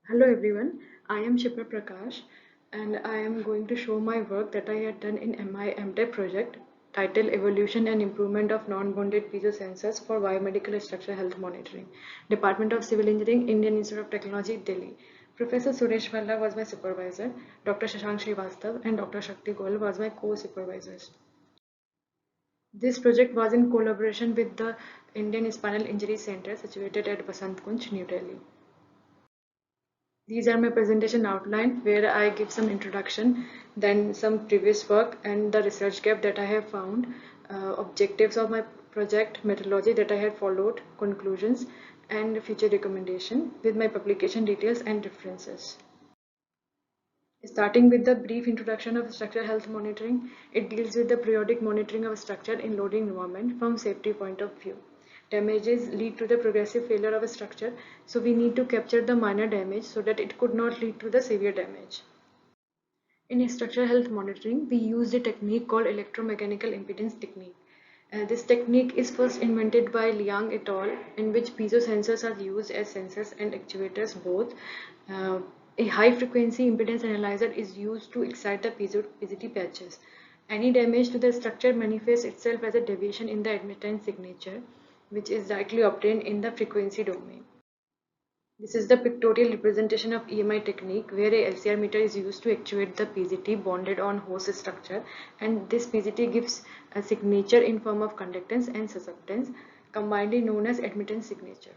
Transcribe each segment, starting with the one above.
Hello everyone, I am Shipra Prakash and I am going to show my work that I had done in MI MTech project titled Evolution and Improvement of Non-Bonded Piezo Sensors for Biomedical Structural Health Monitoring, Department of Civil Engineering, Indian Institute of Technology, Delhi. Professor Suresh Bhalla was my supervisor, Dr. Shashank Srivastav and Dr. Shakti Goel was my co-supervisors. This project was in collaboration with the Indian Spinal Injury Center situated at Basant Kunj, New Delhi. These are my presentation outline where I give some introduction, then some previous work and the research gap that I have found, objectives of my project, methodology that I have followed, conclusions, and future recommendation with my publication details and references. Starting with the brief introduction of structural health monitoring, it deals with the periodic monitoring of structure in loading environment from safety point of view. Damages lead to the progressive failure of a structure, so we need to capture the minor damage so that it could not lead to the severe damage. In structural health monitoring, we use a technique called electromechanical impedance technique. This technique is first invented by Liang et al., in which piezo sensors are used as sensors and actuators both. Uh, a high frequency impedance analyzer is used to excite the PZT patches. Any damage to the structure manifests itself as a deviation in the admittance signature, which is directly obtained in the frequency domain. This is the pictorial representation of EMI technique where a LCR meter is used to actuate the PZT bonded on host structure, and this PZT gives a signature in form of conductance and susceptance, combinedly known as admittance signature.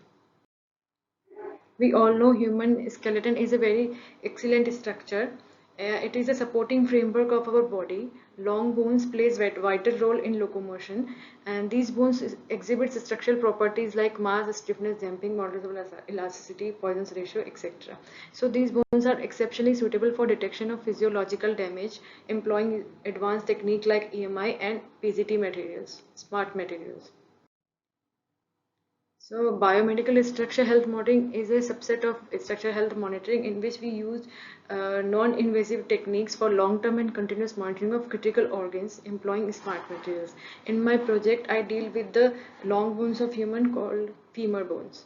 We all know human skeleton is a very excellent structure. It is a supporting framework of our body. Long bones plays a vital role in locomotion, and these bones exhibit structural properties like mass, stiffness, damping, modulus of elasticity, Poisson's ratio, etc. So these bones are exceptionally suitable for detection of physiological damage, employing advanced technique like EMI and PZT materials, smart materials. So biomedical structure health monitoring is a subset of structure health monitoring in which we use non-invasive techniques for long-term and continuous monitoring of critical organs employing smart materials. In my project, I deal with the long bones of human called femur bones.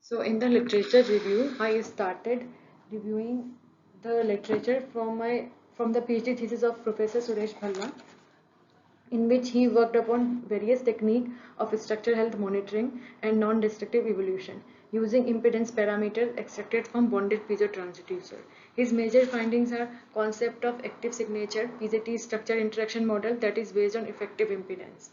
So in the literature review, I started reviewing the literature from the PhD thesis of Professor Suresh Bhalla, in which he worked upon various techniques of structural health monitoring and non-destructive evolution using impedance parameters extracted from bonded piezo transducer. His major findings are concept of active signature, PZT structure interaction model that is based on effective impedance.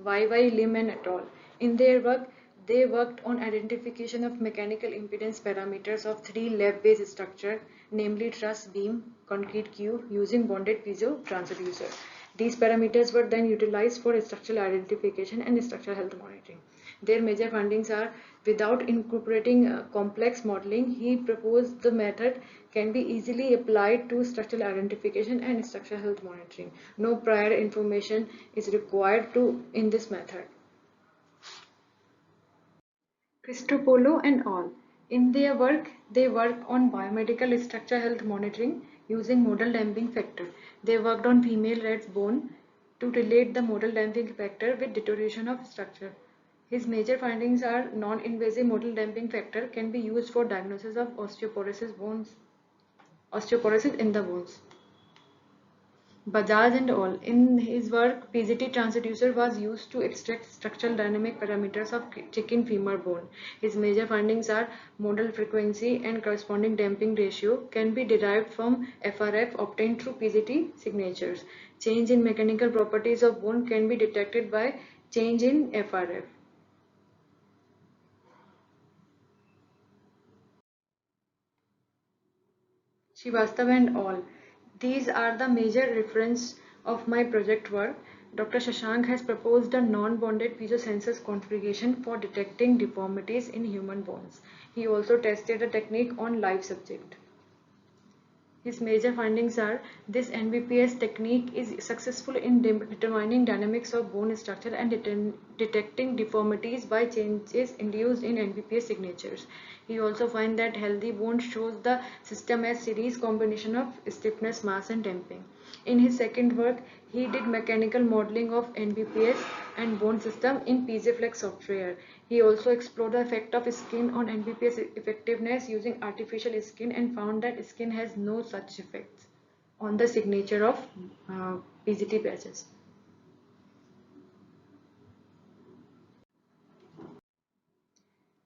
YY Lim and et al. In their work, they worked on identification of mechanical impedance parameters of three lab-based structures, namely truss, beam, concrete cube, using bonded piezo transducer. These parameters were then utilized for structural identification and structural health monitoring. Their major findings are, without incorporating complex modeling, he proposed the method can be easily applied to structural identification and structural health monitoring. No prior information is required in this method. Christopolo and al. In their work, they worked on biomedical structure health monitoring using modal damping factor. They worked on female rat's bone to relate the modal damping factor with deterioration of structure. His major findings are non-invasive modal damping factor can be used for diagnosis of osteoporosis in the bones. Bajaj and al. In his work, PZT transducer was used to extract structural dynamic parameters of chicken femur bone. His major findings are modal frequency and corresponding damping ratio can be derived from FRF obtained through PZT signatures. Change in mechanical properties of bone can be detected by change in FRF. Srivastav and al. These are the major reference of my project work. Dr. Shashank has proposed a non-bonded piezosensors configuration for detecting deformities in human bones. He also tested the technique on live subject. His major findings are this NBPS technique is successful in determining dynamics of bone structure and detecting deformities by changes induced in NBPS signatures. He also finds that healthy bone shows the system as series combination of stiffness, mass and damping. In his second work, he did mechanical modeling of NBPS and bone system in PZFlex software. He also explored the effect of skin on NBPS effectiveness using artificial skin and found that skin has no such effects on the signature of PGT patches.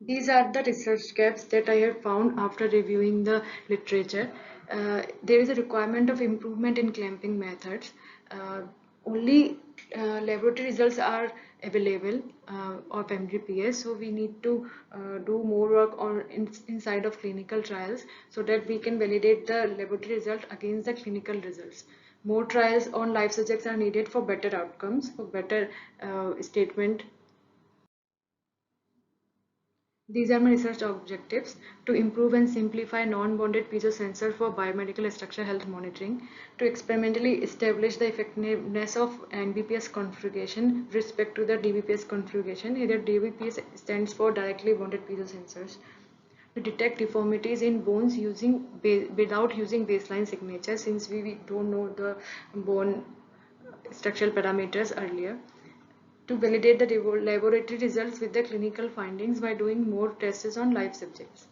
These are the research gaps that I have found after reviewing the literature. There is a requirement of improvement in clamping methods. Only laboratory results are available of MDPS, so we need to do more work on inside of clinical trials so that we can validate the laboratory result against the clinical results. More trials on live subjects are needed for better outcomes, for better statement. These are my research objectives: to improve and simplify non-bonded piezo sensor for biomedical structure health monitoring, to experimentally establish the effectiveness of NBPS configuration with respect to the DBPS configuration. Here DBPS stands for directly bonded piezo sensors. To detect deformities in bones without using baseline signature, since we don't know the bone structural parameters earlier. To validate the laboratory results with the clinical findings by doing more tests on live subjects.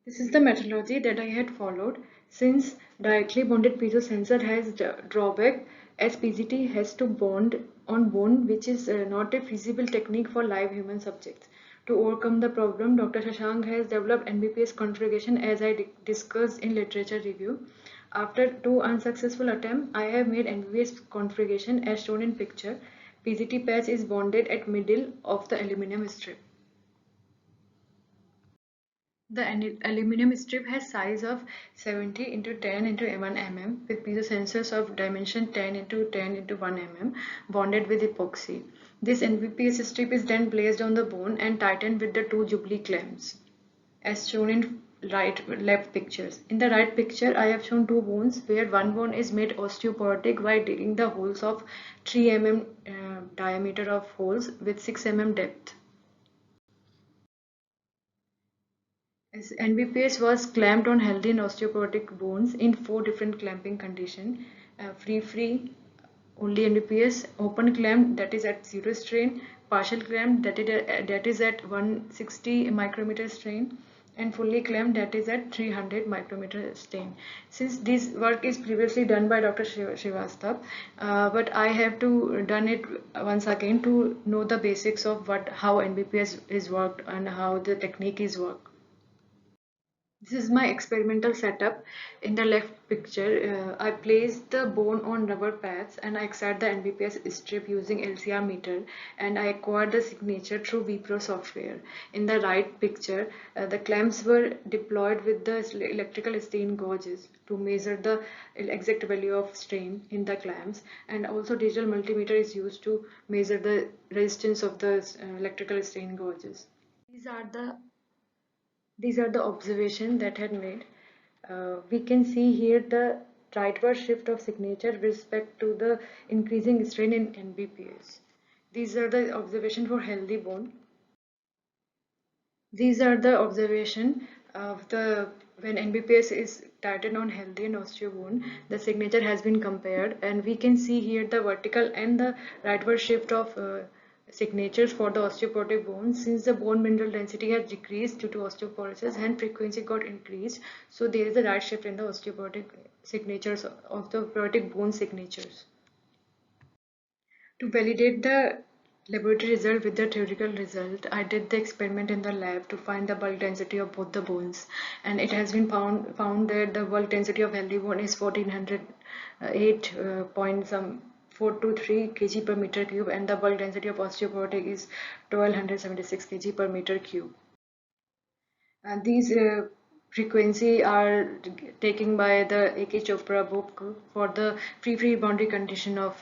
This is the methodology that I had followed. Since directly bonded piezo sensor has drawback, as PGT has to bond on bone, which is not a feasible technique for live human subjects. To overcome the problem, Dr. Shashank has developed NBPS configuration as I discussed in literature review. After 2 unsuccessful attempts, I have made NBPS configuration as shown in picture. PGT patch is bonded at middle of the aluminum strip. The aluminum strip has size of 70 into 10 into 1 mm with piezo sensors of dimension 10 into 10 into 1 mm bonded with epoxy. This NBPS strip is then placed on the bone and tightened with the 2 Jubilee clamps as shown in left pictures. In the right picture, I have shown 2 bones where one bone is made osteoporotic by digging the holes of 3 mm diameter of holes with 6 mm depth. As NBPS was clamped on healthy and osteoporotic bones in 4 different clamping conditions: free, only NBPS, open clamp that is at 0 strain, partial clamp that is at 160 micrometer strain, and fully clamped that is at 300 micrometer strain. Since this work is previously done by Dr. Srivastav, but I have to done it once again to know the basics of how NBPS is worked and how the technique is worked. This is my experimental setup. In the left picture, I placed the bone on rubber pads and I excite the NBPS strip using LCR meter, and I acquired the signature through Vipro software. In the right picture, the clamps were deployed with the electrical strain gauges to measure the exact value of strain in the clamps, and also digital multimeter is used to measure the resistance of the electrical strain gauges. These are the These are the observations that had made. We can see here the rightward shift of signature with respect to the increasing strain in NBPS. These are the observation for healthy bone. These are the observation of the when NBPS is tightened on healthy and osteobone. The signature has been compared, and we can see here the vertical and the rightward shift of signatures for the osteoporotic bone. Since the bone mineral density has decreased due to osteoporosis and frequency got increased, so there is a right shift in the osteoporotic signatures, osteoporotic bone signatures. To validate the laboratory result with the theoretical result, I did the experiment in the lab to find the bulk density of both the bones, and it has been found that the bulk density of healthy bone is 1408 point some 423 kg per meter cube, and the bulk density of osteoporotic is 1276 kg per meter cube. And these frequency are taken by the A.K. Chopra book for the free boundary condition of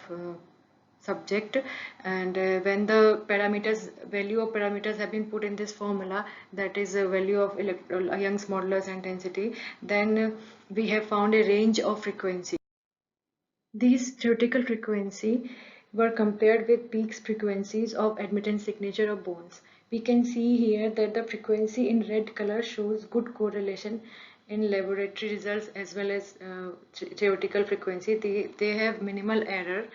subject, and when the value of parameters have been put in this formula, that is a value of Young's modulus and density, then we have found a range of frequency. These theoretical frequency were compared with peaks frequencies of admittance signature of bones. We can see here that the frequency in red color shows good correlation in laboratory results as well as theoretical frequency. They have minimal error,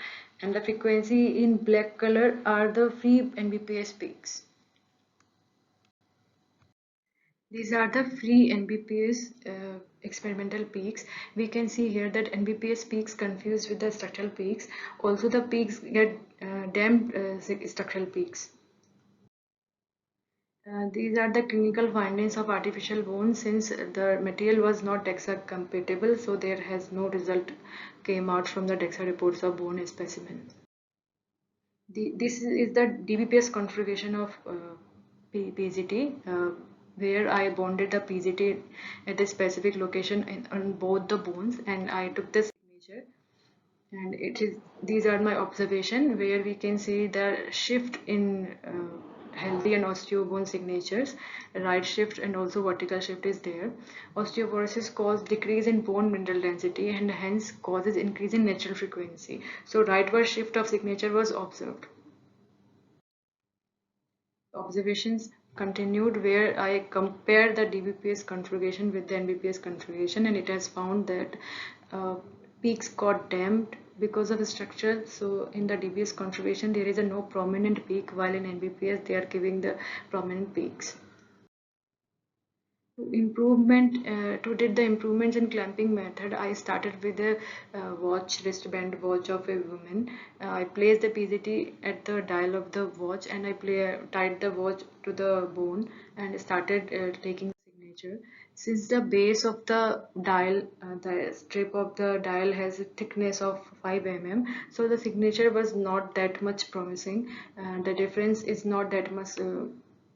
and the frequency in black color are the free NBPS peaks. These are the free NBPS experimental peaks. We can see here that NBPS peaks confused with the structural peaks. Also, the peaks get damped structural peaks. These are the clinical findings of artificial bone. Since the material was not DEXA compatible, so there has no result came out from the DEXA reports of bone specimens. This is the DBPS configuration of PZT, where I bonded the PZT at a specific location on both the bones, and I took the signature. And it is these are my observation where we can see the shift in healthy and osteobone signatures. Right shift and also vertical shift is there. Osteoporosis causes decrease in bone mineral density and hence causes increase in natural frequency. So rightward shift of signature was observed. Observations continued where I compared the DBPS configuration with the NBPS configuration, and it has found that uh, peaks got damped because of the structure. So in the DBS configuration there is a no prominent peak, while in NBPS they are giving the prominent peaks. To did the improvements in clamping method, I started with a wristband watch of a woman. I placed the PZT at the dial of the watch, and I tied the watch to the bone and started taking the signature. Since the base of the dial, the strip of the dial has a thickness of 5 mm, so the signature was not that much promising. The difference is not that much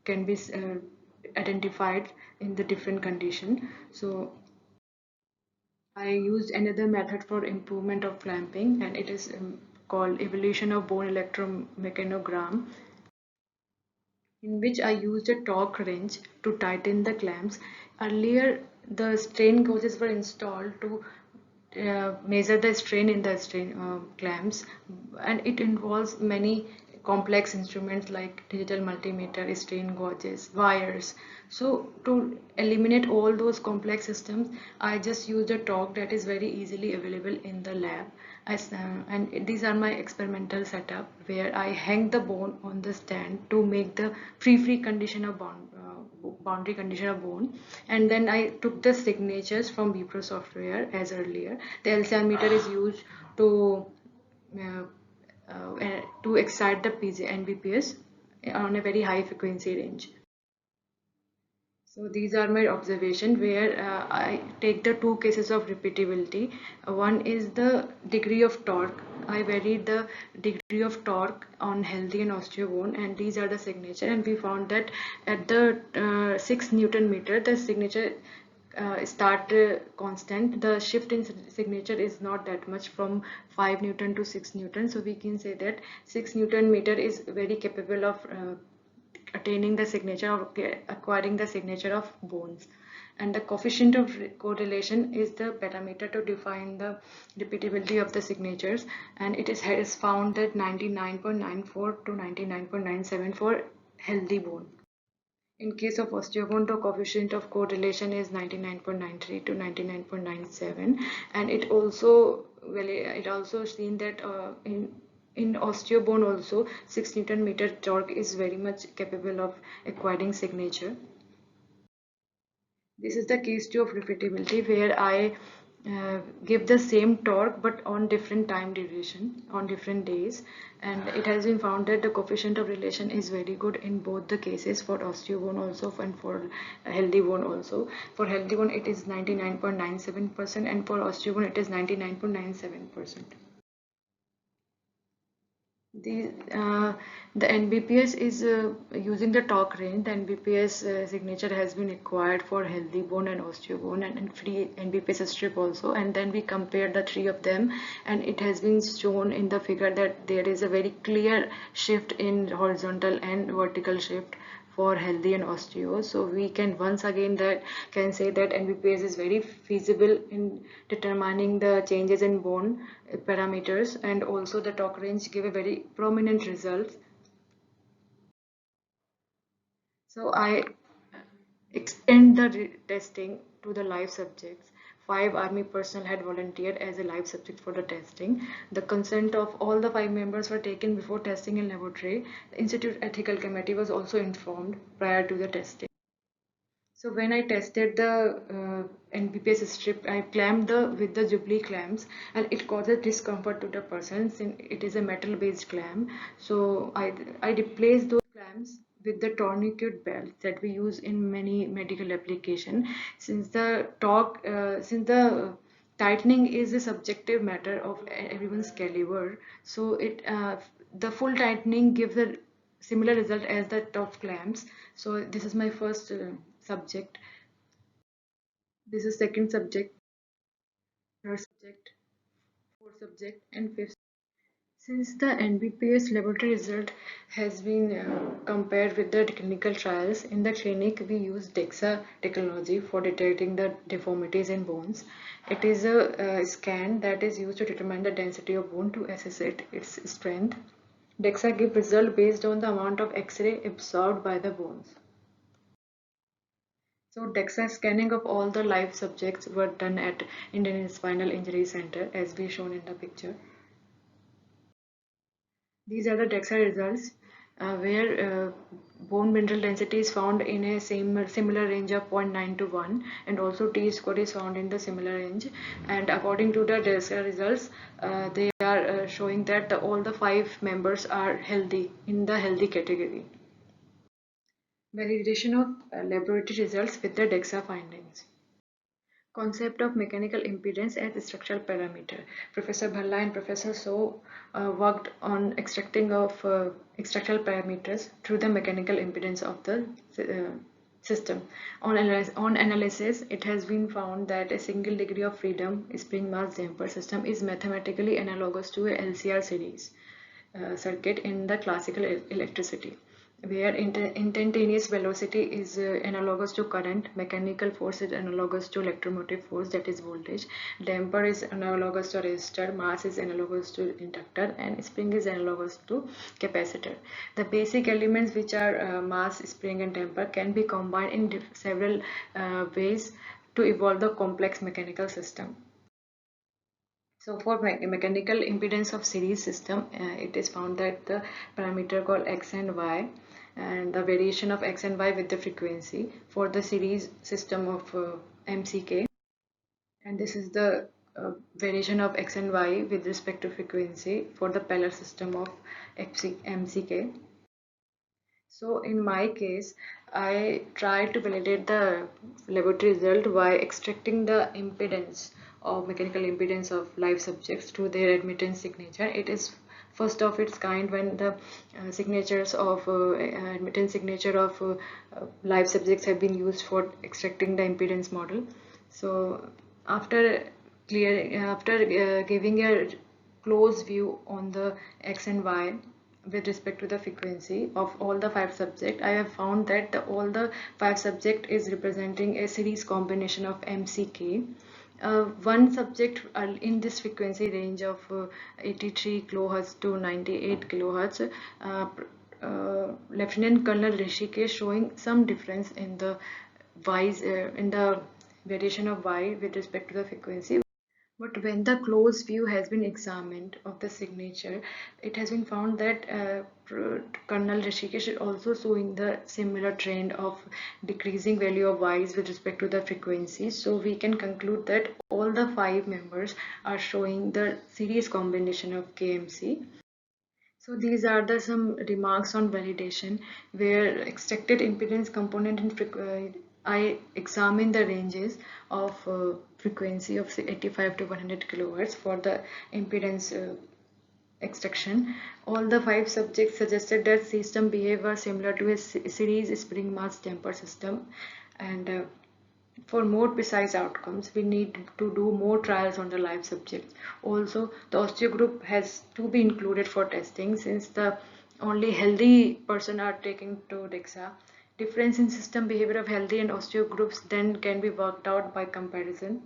can be identified in the different condition. So I used another method for improvement of clamping, and it is called evolution of bone electromechanogram, in which I used a torque wrench to tighten the clamps. Earlier the strain gauges were installed to measure the strain in the strain clamps, and it involves many complex instruments like digital multimeter, strain gauges, wires. So to eliminate all those complex systems, I just used a torque that is very easily available in the lab. And these are my experimental setup where I hang the bone on the stand to make the free condition of boundary condition of bone, and then I took the signatures from Bipro software as earlier. The LCR meter is used to uh, to excite the PZ NBPS on a very high frequency range. So these are my observation where I take the two cases of repeatability. One is the degree of torque. I varied the degree of torque on healthy and osteobone, and these are the signature. And we found that at the 6 Newton meter, the signature start constant. The shift in signature is not that much from 5 Newton to 6 Newton. So we can say that 6 Newton meter is very capable of attaining the signature or acquiring the signature of bones. And the coefficient of correlation is the parameter to define the repeatability of the signatures, and it has found that 99.94 to 99.97 for healthy bone. In case of osteobone, the coefficient of correlation is 99.93 to 99.97, and it also seen that in osteobone also 6 Newton meter torque is very much capable of acquiring signature. This is the case 2 of repeatability where I give the same torque but on different time duration on different days, and it has been found that the coefficient of relation is very good in both the cases, for osteobone also and for healthy bone also. For healthy bone it is 99.97% and for osteobone it is 99.97%. The the NBPS is using the torque range. The NBPS signature has been acquired for healthy bone and osteobone, and free NBPS strip also. And then we compare the three of them, and it has been shown in the figure that there is a very clear shift in horizontal and vertical shift for healthy and osteo. So we can once again that can say that NBPS is very feasible in determining the changes in bone parameters, and also the torque range give a very prominent results. So I extend the testing to the live subjects. 5 army personnel had volunteered as a live subject for the testing. The consent of all the 5 members were taken before testing in laboratory. The Institute Ethical Committee was also informed prior to the testing. So when I tested the NBPS strip, I clamped with the Jubilee clamps, and it causes discomfort to the person since it is a metal-based clamp. So I replaced those clamps with the tourniquet belts that we use in many medical application. Since the tightening is a subjective matter of everyone's caliber, so the full tightening gives a similar result as the tough clamps. So this is my first subject. This is second subject, third subject, fourth subject, and fifth. Since the NBPS laboratory result has been compared with the clinical trials, in the clinic we use DEXA technology for detecting the deformities in bones. It is a scan that is used to determine the density of bone to assess its strength. DEXA gives result based on the amount of X-ray absorbed by the bones. So DEXA scanning of all the live subjects were done at Indian Spinal Injury Center as we shown in the picture. These are the DEXA results where bone mineral density is found in a similar range of 0.9 to 1, and also T score is found in the similar range. And according to the DEXA results, they are showing that all the 5 members are healthy in the healthy category. Validation of laboratory results with the DEXA findings. Concept of mechanical impedance as structural parameter. Professor Bhalla and Professor So worked on extracting of structural parameters through the mechanical impedance of the system. On analysis, it has been found that a single degree of freedom spring mass damper system is mathematically analogous to a LCR series circuit in the classical electricity, where instantaneous velocity is analogous to current, mechanical force is analogous to electromotive force, that is voltage, damper is analogous to resistor, mass is analogous to inductor, and spring is analogous to capacitor. The basic elements which are mass, spring and damper can be combined in several ways to evolve the complex mechanical system. So for mechanical impedance of series system, it is found that the parameter called X and Y, and the variation of X and Y with the frequency for the series system of MCK, and this is the variation of X and Y with respect to frequency for the parallel system of MCK. So in my case, I tried to validate the laboratory result by extracting the impedance or mechanical impedance of live subjects through their admittance signature. It is first of its kind when the signatures of admittance signature of live subjects have been used for extracting the impedance model. So after giving a close view on the X and Y with respect to the frequency of all the 5 subjects, I have found that all the 5 subject is representing a series combination of MCK. One subject in this frequency range of 83 kilohertz to 98 kilohertz, Lieutenant Colonel Rishikesh showing some difference in the in the variation of Y with respect to the frequency. But when the close view has been examined of the signature, it has been found that Colonel Rishikesh is also showing the similar trend of decreasing value of Y's with respect to the frequency. So we can conclude that all the 5 members are showing the series combination of KMC. So these are the some remarks on validation, where extracted impedance component in I examine the ranges of frequency of say 85 to 100 kilohertz for the impedance extraction. All the 5 subjects suggested that system behavior similar to a series spring mass damper system, and for more precise outcomes, we need to do more trials on the live subjects. Also, the osteo group has to be included for testing since the only healthy person are taking to DEXA. Difference in system behavior of healthy and osteo groups then can be worked out by comparison.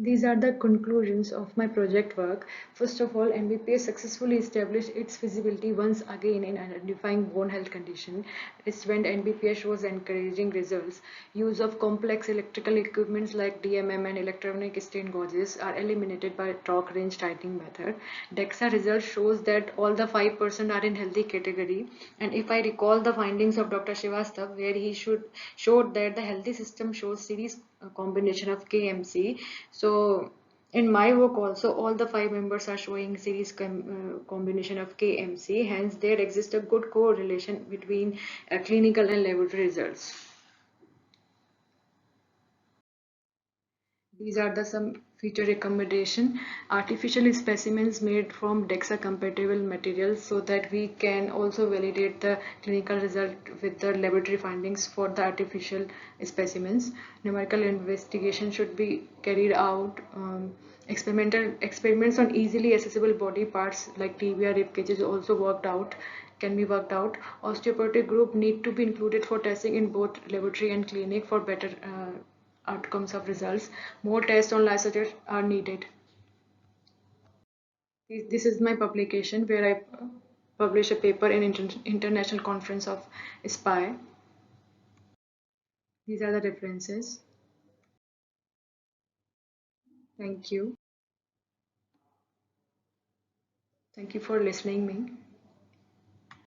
These are the conclusions of my project work. First of all, NBPS successfully established its feasibility once again in identifying bone health condition. It's when NBPS was encouraging results. Use of complex electrical equipments like DMM and electronic stain gauges are eliminated by torque range tightening method. DEXA result shows that all the 5% are in healthy category. And if I recall the findings of Dr. Shivastav, where he showed that the healthy system shows series combination of KMC. So in my work also, all the 5 members are showing series combination of KMC. Hence, there exists a good correlation between clinical and laboratory results. These are the some feature recommendation. Artificial specimens made from DEXA compatible materials so that we can also validate the clinical result with the laboratory findings for the artificial specimens. Numerical investigation should be carried out. Experimental experiments on easily accessible body parts like tibia, rib cages also worked out can be worked out. Osteoporotic group need to be included for testing in both laboratory and clinic for better outcomes of results. More tests on lysozymes are needed. This is my publication where I publish a paper in International Conference of SPI. These are the references. Thank you. Thank you for listening me.